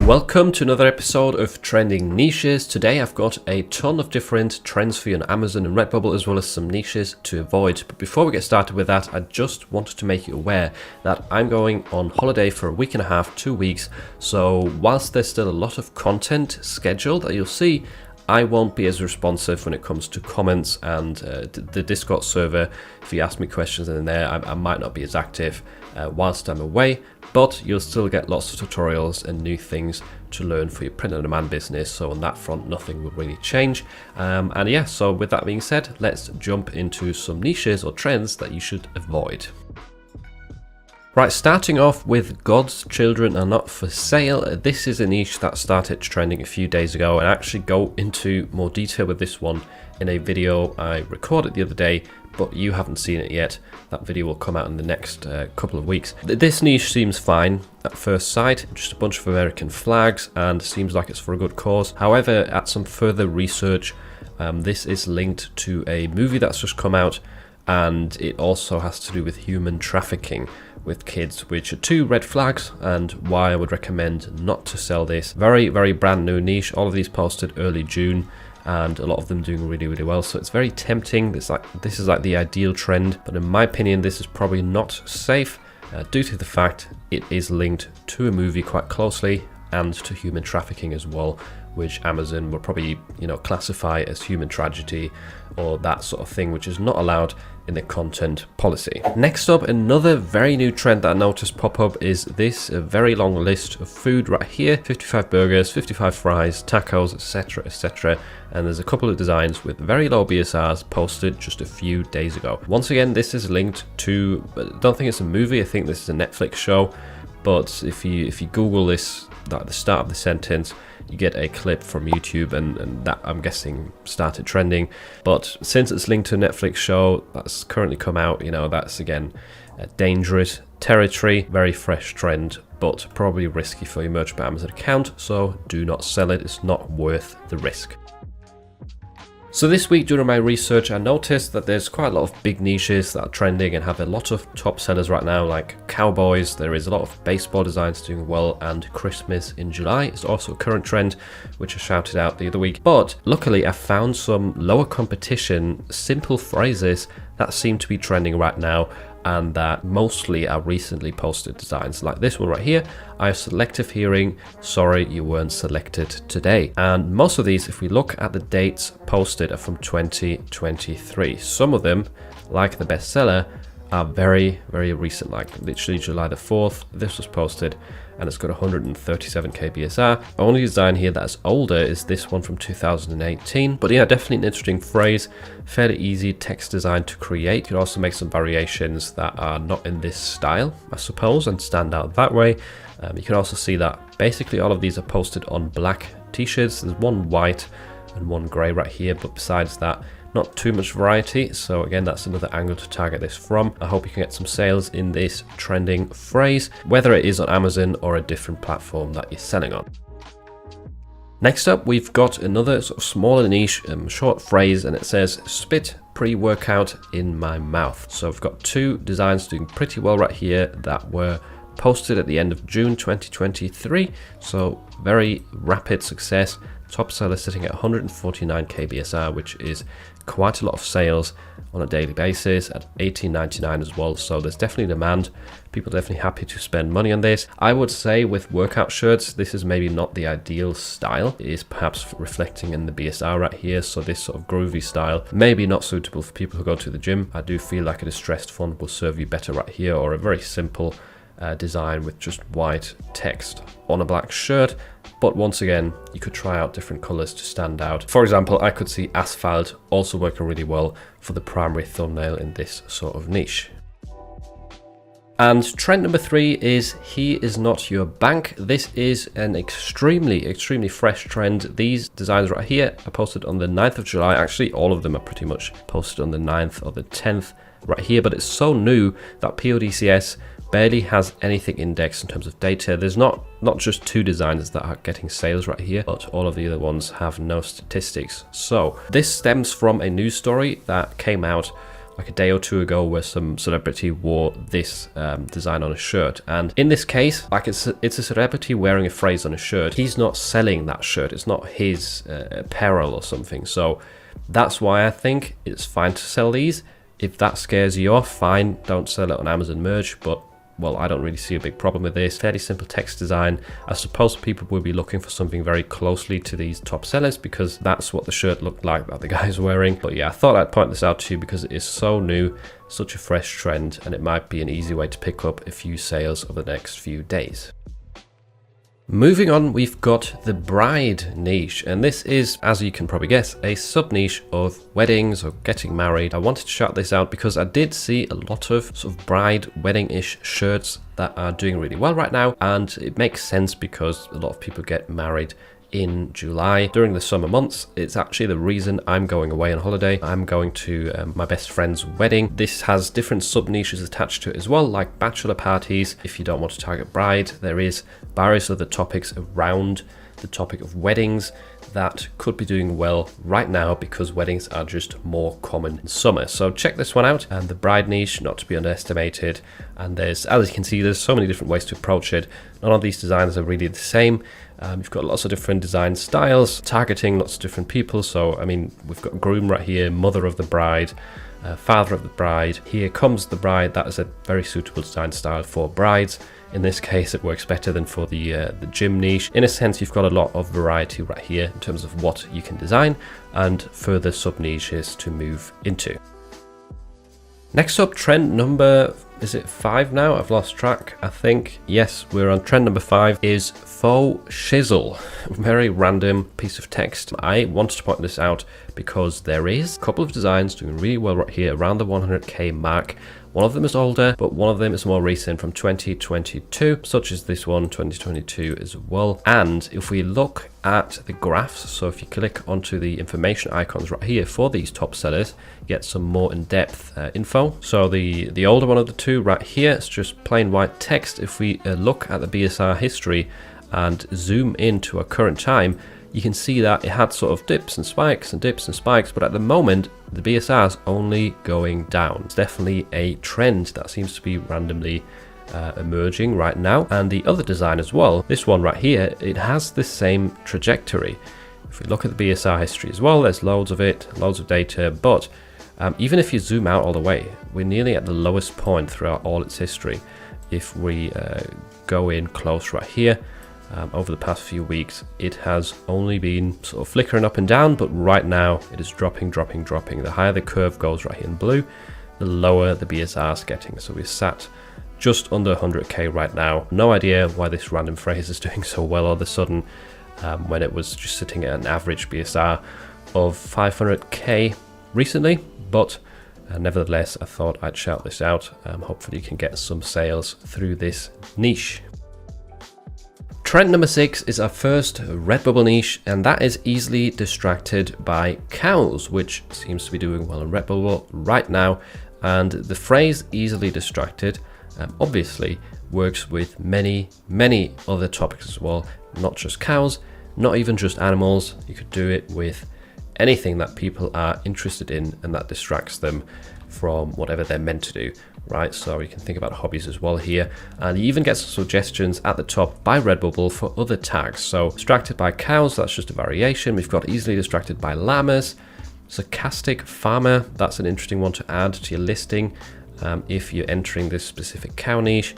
Welcome to another episode of Trending Niches. Today I've got a ton of different trends for you on Amazon and Redbubble, as well as some niches to avoid. But before we get started with that, I just wanted to make you aware that I'm going on holiday for a week and a half, 2 weeks. So whilst there's still a lot of content scheduled that you'll see, I won't be as responsive when it comes to comments and the Discord server. If you ask me questions in there, I might not be as active whilst I'm away, but you'll still get lots of tutorials and new things to learn for your print on demand business. So on that front, nothing will really change. And yeah, so with that being said, let's jump into some niches or trends that you should avoid. Right, starting off with God's Children Are Not For Sale. This is a niche that started trending a few days ago, and I actually go into more detail with this one in a video I recorded the other day, but you haven't seen it yet. That video will come out in the next couple of weeks. This niche seems fine at first sight, just a bunch of American flags, and seems like it's for a good cause. However, at some further research, this is linked to a movie that's just come out, and it also has to do with human trafficking with kids, which are two red flags and why I would recommend not to sell this. Very, very brand new niche. All of these posted early June, and a lot of them doing really, really well. So it's very tempting. This is like the ideal trend, but in my opinion, this is probably not safe due to the fact it is linked to a movie quite closely and to human trafficking as well, which Amazon will probably, classify as human tragedy or that sort of thing, which is not allowed in the content policy. Next up, another very new trend that I noticed pop up is this very long list of food right here: 55 burgers, 55 fries, tacos, etc, etc. And there's a couple of designs with very low BSRs posted just a few days ago. Once again, this is linked to, I don't think it's a movie, I think this is a Netflix show, but if you Google this at the start of the sentence, you get a clip from YouTube, and that, I'm guessing, started trending. But since it's linked to a Netflix show that's currently come out, that's again a dangerous territory. Very fresh trend, but probably risky for your Merchant by Amazon account, so do not sell it. It's not worth the risk. So this week during my research, I noticed that there's quite a lot of big niches that are trending and have a lot of top sellers right now, like cowboys. There is a lot of baseball designs doing well, and Christmas in July is also a current trend, which I shouted out the other week. But luckily, I found some lower competition, simple phrases that seem to be trending right now, and that mostly are recently posted designs, like this one right here. I have selective hearing, sorry you weren't selected today. And most of these, if we look at the dates posted, are from 2023. Some of them, like the bestseller, are very, very recent, like literally July the 4th. This was posted, and it's got 137 kbsr. The only design here that's older is this one from 2018. But yeah, definitely an interesting phrase. Fairly easy text design to create. You can also make some variations that are not in this style, I suppose, and stand out that way. You can also see that basically all of these are posted on black t-shirts. There's one white and one grey right here, but besides that, not too much variety. So again, that's another angle to target this from. I hope you can get some sales in this trending phrase, whether it is on Amazon or a different platform that you're selling on. Next up, we've got another sort of smaller niche, short phrase, and it says spit pre-workout in my mouth. So I've got two designs doing pretty well right here that were posted at the end of June 2023. So very rapid success. Top seller sitting at 149 kbsr, which is quite a lot of sales on a daily basis, at $18.99 as well. So there's definitely demand. People are definitely happy to spend money on this. I would say with workout shirts, this is maybe not the ideal style. It is perhaps reflecting in the BSR right here. So this sort of groovy style, maybe not suitable for people who go to the gym. I do feel like a distressed font will serve you better right here, or a very simple design with just white text on a black shirt. But once again, you could try out different colors to stand out. For example, I could see asphalt also working really well for the primary thumbnail in this sort of niche. And trend number 3 is he is not your bank. This is an extremely fresh trend. These designs right here are posted on the 9th of July. Actually, all of them are pretty much posted on the 9th or the 10th right here, but it's so new that PODCS barely has anything indexed in terms of data. There's not just two designs that are getting sales right here, but all of the other ones have no statistics. So this stems from a news story that came out like a day or two ago where some celebrity wore this design on a shirt. And in this case, like it's a celebrity wearing a phrase on a shirt. He's not selling that shirt. It's not his apparel or something. So that's why I think it's fine to sell these. If that scares you off, fine, don't sell it on Amazon merch, but well, I don't really see a big problem with this. Fairly simple text design. I suppose people will be looking for something very closely to these top sellers because that's what the shirt looked like that the guy's wearing. But yeah, I thought I'd point this out to you because it is so new, such a fresh trend, and it might be an easy way to pick up a few sales over the next few days. Moving on, we've got the bride niche, and this is, as you can probably guess, a sub-niche of weddings or getting married. I wanted to shout this out because I did see a lot of sort of bride wedding-ish shirts that are doing really well right now, and it makes sense because a lot of people get married in July during the summer months. It's actually the reason I'm going away on holiday. I'm going to my best friend's wedding. This has different sub niches attached to it as well, like bachelor parties. If you don't want to target bride, there is various other topics around the topic of weddings that could be doing well right now because weddings are just more common in summer. So check this one out, and the bride niche, not to be underestimated. And there's, as you can see, there's so many different ways to approach it. None of these designs are really the same. You've got lots of different design styles, targeting lots of different people. So, I mean, we've got groom right here, mother of the bride, father of the bride. Here comes the bride. That is a very suitable design style for brides. In this case, it works better than for the gym niche. In a sense, you've got a lot of variety right here in terms of what you can design and further sub niches to move into. Next up, trend number, is it 5 now? I've lost track, I think. Yes, we're on trend number 5, is faux shizzle. Very random piece of text. I wanted to point this out because there is a couple of designs doing really well right here around the 100k mark. One of them is older, but one of them is more recent from 2022, such as this one, 2022 as well. And if we look at the graphs, so if you click onto the information icons right here for these top sellers, you get some more in-depth info. So the older one of the two right here, it's just plain white text. If we look at the BSR history and zoom into our current time, you can see that it had sort of dips and spikes and dips and spikes, but at the moment, the BSR is only going down. It's definitely a trend that seems to be randomly emerging right now. And the other design as well, this one right here, it has the same trajectory. If we look at the BSR history as well, there's loads of it, loads of data, but even if you zoom out all the way, we're nearly at the lowest point throughout all its history. If we go in close right here, over the past few weeks, it has only been sort of flickering up and down, but right now it is dropping. The higher the curve goes right here in blue, the lower the BSR is getting. So we're sat just under 100k right now. No idea why this random phrase is doing so well all of a sudden when it was just sitting at an average BSR of 500k recently, but nevertheless, I thought I'd shout this out. Hopefully you can get some sales through this niche. Trend number 6 is our first Redbubble niche, and that is easily distracted by cows, which seems to be doing well on Redbubble right now. And the phrase easily distracted obviously works with many other topics as well, not just cows, not even just animals. You could do it with anything that people are interested in and that distracts them from whatever they're meant to do, right? So you can think about hobbies as well here, and you even get some suggestions at the top by Redbubble for other tags. So distracted by cows, that's just a variation. We've got easily distracted by llamas, sarcastic farmer, that's an interesting one to add to your listing if you're entering this specific cow niche.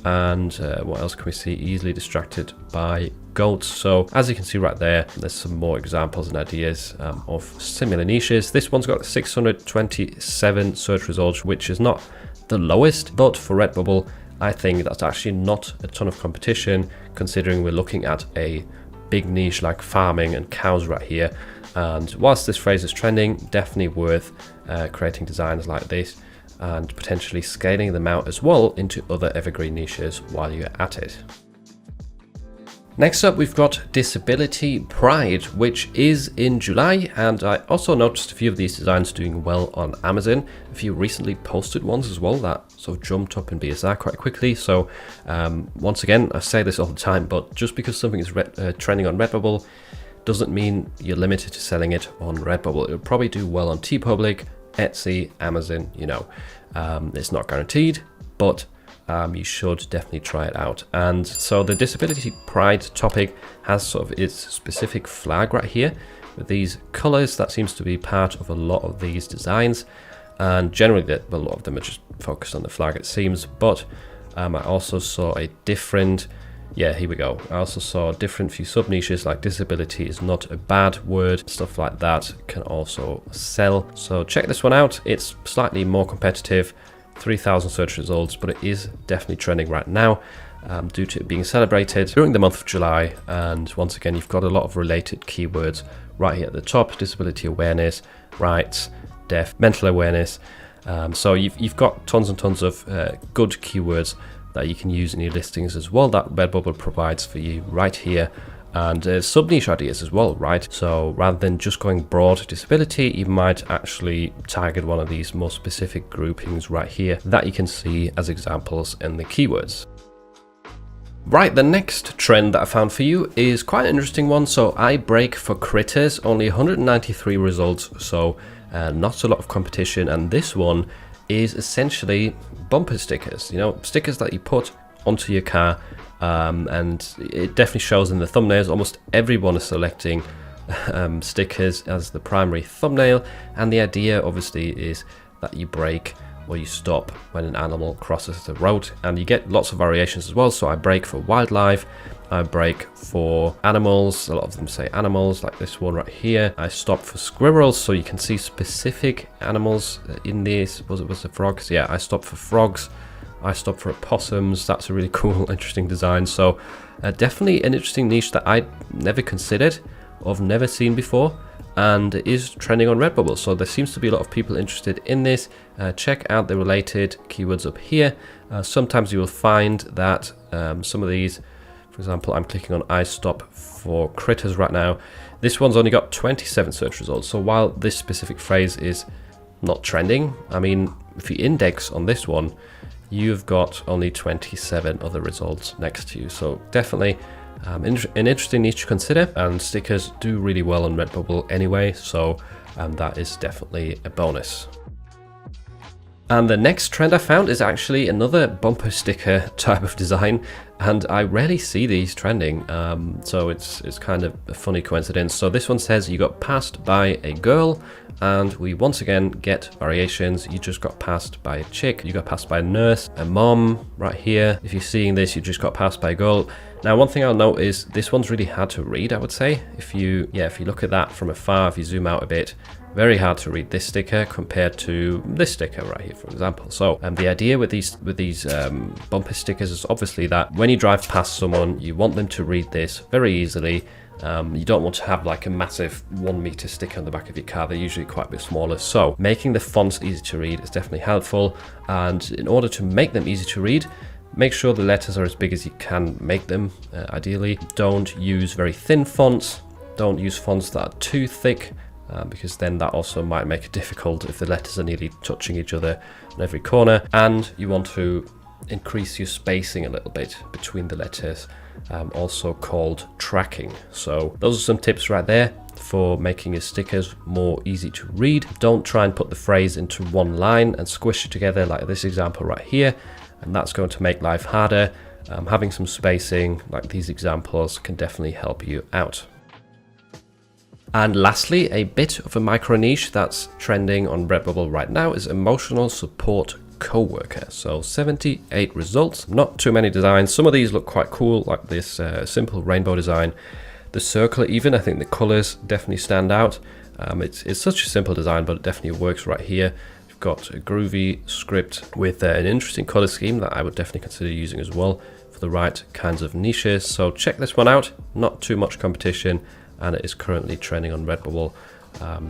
And what else can we see? Easily distracted by goats. So as you can see right there, there's some more examples and ideas of similar niches. This one's got 627 search results, which is not the lowest, but for Redbubble, I think that's actually not a ton of competition, considering we're looking at a big niche like farming and cows right here. And whilst this phrase is trending, definitely worth creating designs like this and potentially scaling them out as well into other evergreen niches while you're at it. Next up, we've got Disability Pride, which is in July, and I also noticed a few of these designs doing well on Amazon. A few recently posted ones as well that sort of jumped up in BSR quite quickly. So once again, I say this all the time, but just because something is trending on Redbubble doesn't mean you're limited to selling it on Redbubble. It'll probably do well on TeePublic, Etsy, Amazon, you know. It's not guaranteed, but you should definitely try it out. And so the disability pride topic has sort of its specific flag right here with these colors. That seems to be part of a lot of these designs, and generally a lot of them are just focused on the flag, it seems. But I also saw a different, yeah, here we go. I also saw a different few sub niches, like disability is not a bad word, stuff like that can also sell. So check this one out. It's slightly more competitive, 3,000 search results, but it is definitely trending right now due to it being celebrated during the month of July. And once again, you've got a lot of related keywords right here at the top: disability awareness, rights, deaf, mental awareness. So you've got tons and tons of good keywords that you can use in your listings as well, that Redbubble provides for you right here. And sub niche ideas as well, right? So rather than just going broad disability, you might actually target one of these more specific groupings right here that you can see as examples in the keywords. Right, the next trend that I found for you is quite an interesting one. So I break for critters, only 193 results, so not a lot of competition. And this one is essentially bumper stickers, you know, stickers that you put onto your car. And it definitely shows in the thumbnails. Almost everyone is selecting stickers as the primary thumbnail, and the idea obviously is that you brake or you stop when an animal crosses the road, and you get lots of variations as well. So I brake for wildlife, I brake for animals, a lot of them say animals, like this one right here. I stop for squirrels, so you can see specific animals in this. Was it the frogs? Yeah, I stop for frogs. I stopped for opossums. That's a really cool, interesting design. So definitely an interesting niche that I never considered or have never seen before, and it is trending on Redbubble. So there seems to be a lot of people interested in this. Check out the related keywords up here. Sometimes you will find that some of these, for example, I'm clicking on I stop for critters right now. This one's only got 27 search results. So while this specific phrase is not trending, I mean, if you index on this one, you've got only 27 other results next to you. So definitely an interesting niche to consider, and stickers do really well on Redbubble anyway, so that is definitely a bonus. And the next trend I found is actually another bumper sticker type of design, and I rarely see these trending, so it's kind of a funny coincidence. So this one says you got passed by a girl, and we once again get variations. You just got passed by a chick, you got passed by a nurse, a mom right here. If you're seeing this, you just got passed by a girl. Now, one thing I'll note is this one's really hard to read, I would say. If you look at that from afar, if you zoom out a bit, very hard to read this sticker compared to this sticker right here, for example. So the idea with these bumper stickers is obviously that when you drive past someone, you want them to read this very easily. You don't want to have like a massive 1 meter sticker on the back of your car. They're usually quite a bit smaller. So making the fonts easy to read is definitely helpful. And in order to make them easy to read, make sure the letters are as big as you can make them, ideally. Don't use very thin fonts. Don't use fonts that are too thick, because then that also might make it difficult if the letters are nearly touching each other on every corner. And you want to increase your spacing a little bit between the letters, also called tracking. So those are some tips right there for making your stickers more easy to read. Don't try and put the phrase into one line and squish it together like this example right here, and that's going to make life harder. Having some spacing like these examples can definitely help you out. And lastly, a bit of a micro niche that's trending on Redbubble right now is emotional support co-worker. So 78 results, not too many designs. Some of these look quite cool, like this simple rainbow design. The circle even, I think the colors definitely stand out. It's such a simple design, but it definitely works right here. You've got a groovy script with an interesting color scheme that I would definitely consider using as well for the right kinds of niches. So check this one out, not too much competition, and it is currently trending on Redbubble.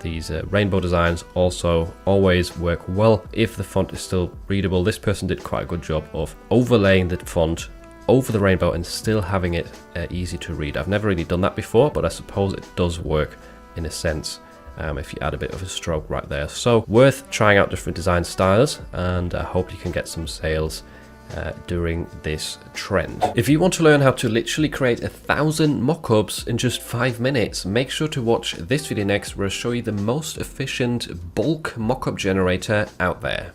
These rainbow designs also always work well if the font is still readable. This person did quite a good job of overlaying the font over the rainbow and still having it easy to read. I've never really done that before, but I suppose it does work in a sense if you add a bit of a stroke right there. So worth trying out different design styles, and I hope you can get some sales during this trend. If you want to learn how to literally create 1,000 mockups in just 5 minutes, make sure to watch this video next where I'll show you the most efficient bulk mockup generator out there.